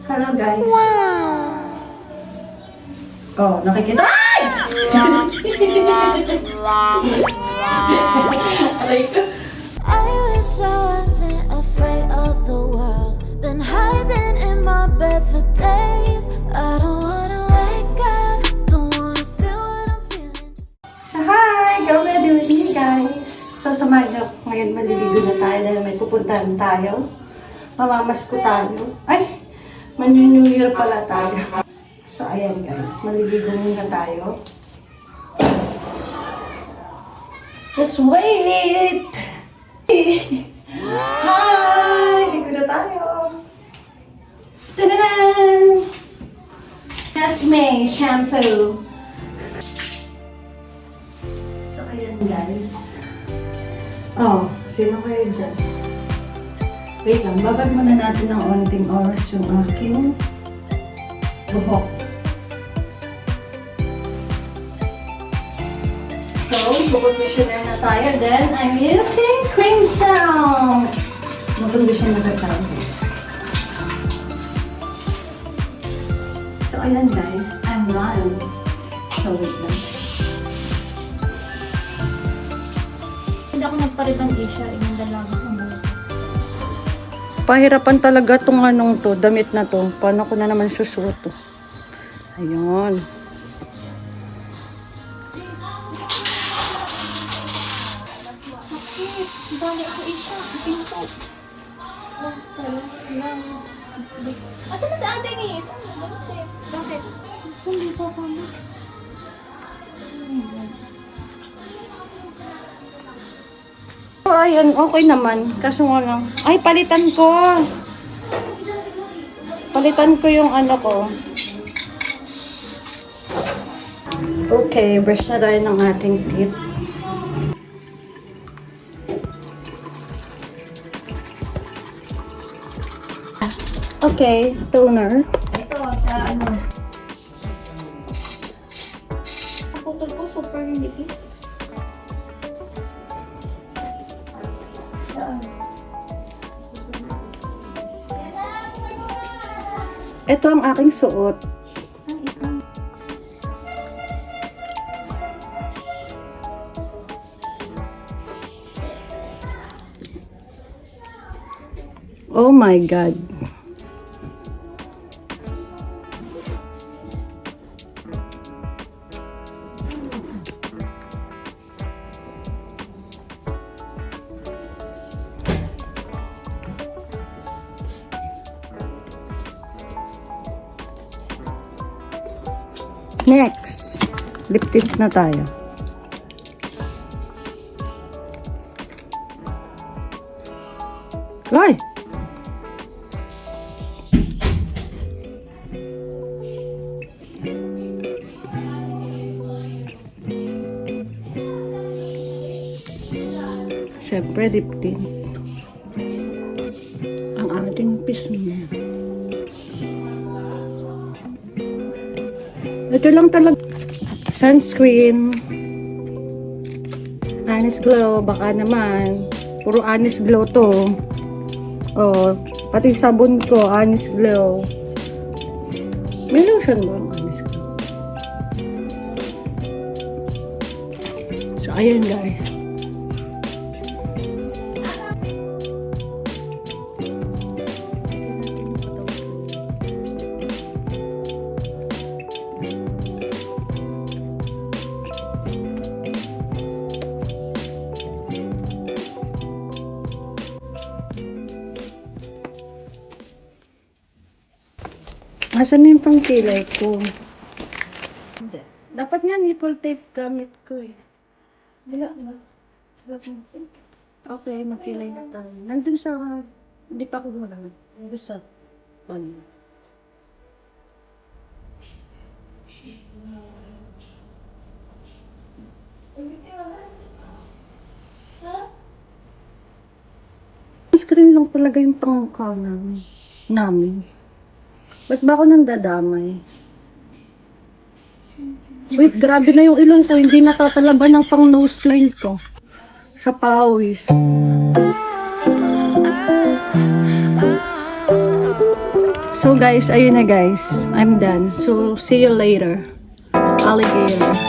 Hello guys. Oh, nakikita? Ay! I wish I wasn't afraid of the world. Been hiding in my bed for days. I don't wanna wake up. Don't wanna feel what I'm feeling. So hi! Go ready with me guys. So sa ngayon maliligo na tayo dahil may pupuntahan tayo. Mamamasko tayo. Ay! Manu-New Year pala tayo. So ayan guys, maliligo muna tayo. Just wait! Hi! Ligo na tayo. Tadaan! Esme shampoo. So ayan guys. Oh, sino kayo dyan? Wait lang, babad muna natin ng onting oras yung aking buhok. So, mag-conditioner na tayo. Then, I'm using cream sound. Mag-conditioner na tayo. So, ayan guys. I'm live. So, wait lang. Hindi ako nagparibang isya, yung dalaga sa mga. Pahirapan talaga tong anong to, damit na to. Paano ko na naman susuot to? Ayun. Sakit! Dali ako isya, pinto. Asa na si ate ni? Bakit? Gusto hindi pa kami. So, ayan, okay naman. Kaso nga lang. Ay, palitan ko. Palitan ko yung ano ko. Okay, brush na tayo ng ating teeth. Okay, toner. Ito, sa ano? Kaputol ko, super nipis. Ito ang aking suot. Oh my God. Next, lip tint na tayo. Ay! Siyempre, lip tint. Ang ating pisngi. Ito lang talaga. Sunscreen. Honest Glow. Baka naman. Puro Honest Glow to. Oh, pati sabon ko. Honest Glow. May lotion ba ang Honest Glow? So, ayan guys. Asan na yung pangkilay ko? Hindi. Dapat nga nipple tape gamit ko eh. Wala. Okay, magkilay na tayo. Nandun sa... Hindi pa ako gumagamit. Nandun sa... Ano? Screen lang talaga yung pangka namin. Ba't ba ako nandadamay? Wait, grabe na yung ilong ko. Hindi natatalaban ng pang nose line ko. Sa pawis. So guys, ayun na guys. I'm done. So see you later. Alligator.